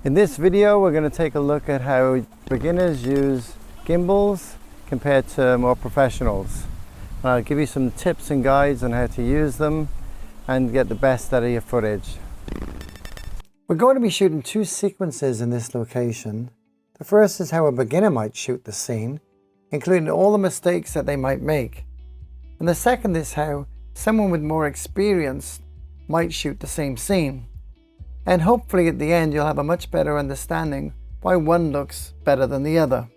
In this video, we're going to take a look at how beginners use gimbals compared to more professionals. I'll give you some tips and guides on how to use them and get the best out of your footage. We're going to be shooting two sequences in this location. The first is how a beginner might shoot the scene, including all the mistakes that they might make. And the second is how someone with more experience might shoot the same scene. And hopefully at the end you'll have a much better understanding why one looks better than the other.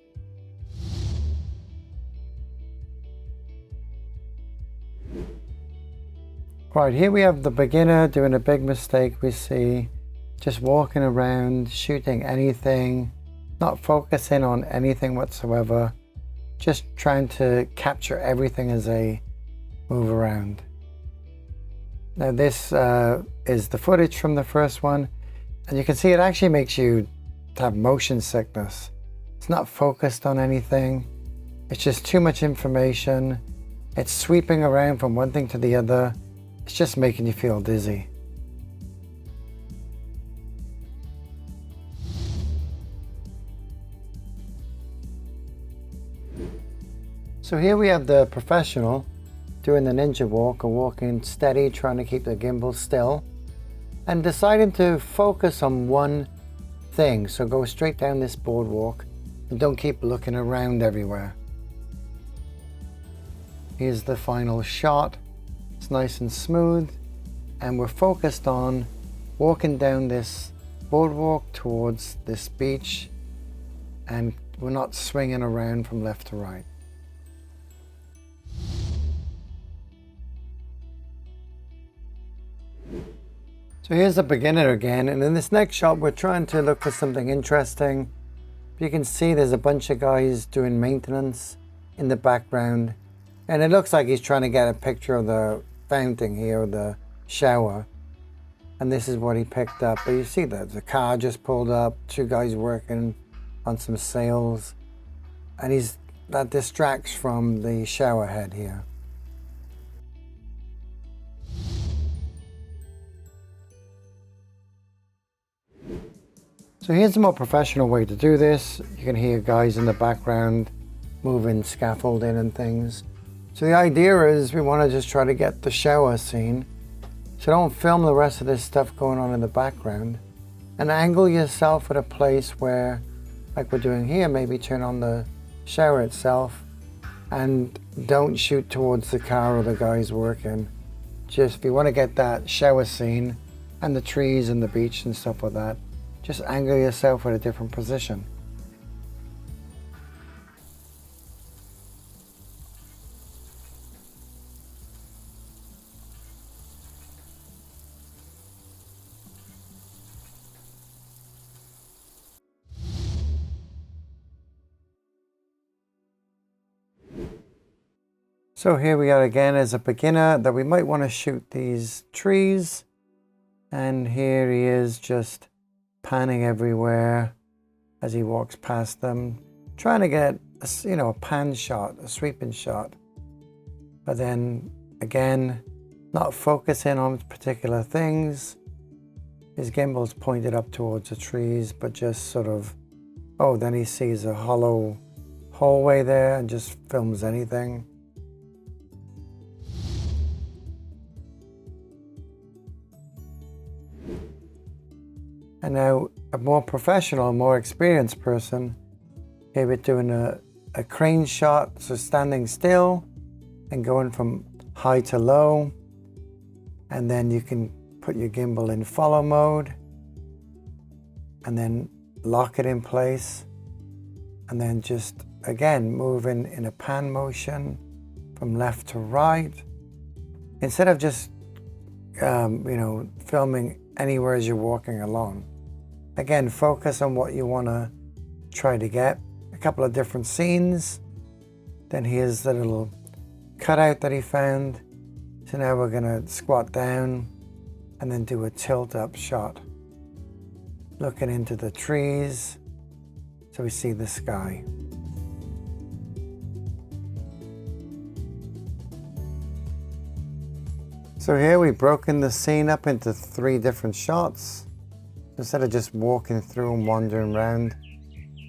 Right, here we have the beginner doing a big mistake we see, just walking around, shooting anything, not focusing on anything whatsoever, just trying to capture everything as they move around. Now this is the footage from the first one, and you can see it actually makes you have motion sickness. It's not focused on anything, it's just too much information, it's sweeping around from one thing to the other, it's just making you feel dizzy. So here we have the professional doing the ninja walk, or walking steady, trying to keep the gimbal still, and deciding to focus on one thing. So go straight down this boardwalk and don't keep looking around everywhere. Here's the final shot. It's nice and smooth, and we're focused on walking down this boardwalk towards this beach, and we're not swinging around from left to right. So here's the beginner again, and in this next shot we're trying to look for something interesting. You can see there's a bunch of guys doing maintenance in the background, and it looks like he's trying to get a picture of the fountain here, the shower, and this is what he picked up. But you see that the car just pulled up, two guys working on some sails, and that distracts from the shower head here. So here's a more professional way to do this. You can hear guys in the background moving scaffolding and things. So the idea is we want to just try to get the shower scene. So don't film the rest of this stuff going on in the background, and angle yourself at a place where, like we're doing here, maybe turn on the shower itself, and don't shoot towards the car or the guys working. Just if you want to get that shower scene and the trees and the beach and stuff like that, just angle yourself at a different position. So here we are again as a beginner that we might want to shoot these trees, and here he is just panning everywhere as he walks past them, trying to get a pan shot, a sweeping shot, but then again not focusing on particular things. His gimbal's pointed up towards the trees, but just sort of, then he sees a hollow hallway there and just films anything. And now a more professional, more experienced person, here we're doing a crane shot, so standing still and going from high to low, and then you can put your gimbal in follow mode and then lock it in place, and then just again moving in a pan motion from left to right, instead of just filming anywhere as you're walking along. Again, focus on what you want to try to get. A couple of different scenes. Then here's the little cutout that he found. So now we're going to squat down and then do a tilt up shot, looking into the trees so we see the sky. So here we've broken the scene up into 3 different shots. instead of just walking through and wandering around,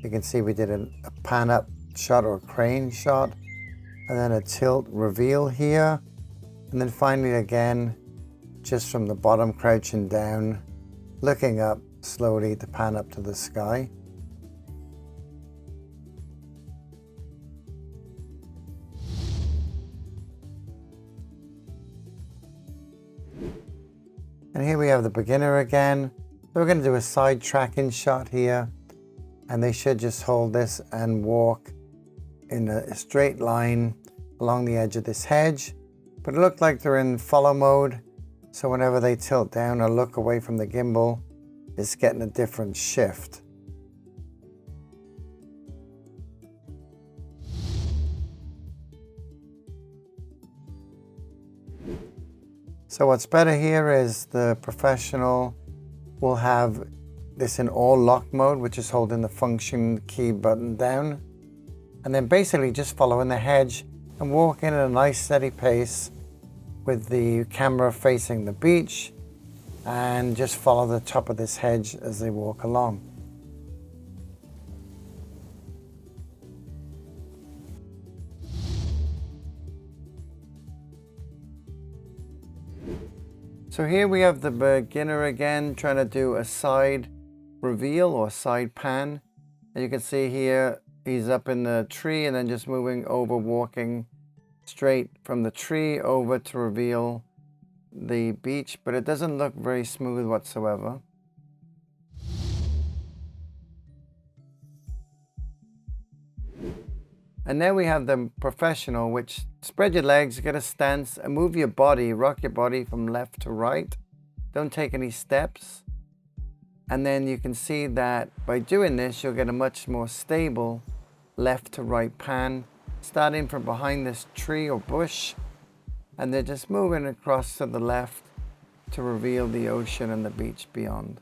you can see we did a pan up shot or a crane shot, and then a tilt reveal here, and then finally again, just from the bottom crouching down, looking up slowly to pan up to the sky. And here we have the beginner again. So we're going to do a side tracking shot here, and they should just hold this and walk in a straight line along the edge of this hedge. But it looked like they're in follow mode, so whenever they tilt down or look away from the gimbal, it's getting a different shift. So what's better here is the professional will have this in all lock mode, which is holding the function key button down, and then basically just following the hedge and walking at a nice steady pace with the camera facing the beach, and just follow the top of this hedge as they walk along. So here we have the beginner again trying to do a side reveal or side pan. And you can see here he's up in the tree and then just moving over, walking straight from the tree over to reveal the beach, but it doesn't look very smooth whatsoever. And then we have the professional, which spread your legs, get a stance, and move your body, rock your body from left to right. Don't take any steps. And then you can see that by doing this, you'll get a much more stable left to right pan, starting from behind this tree or bush, and they're just moving across to the left to reveal the ocean and the beach beyond.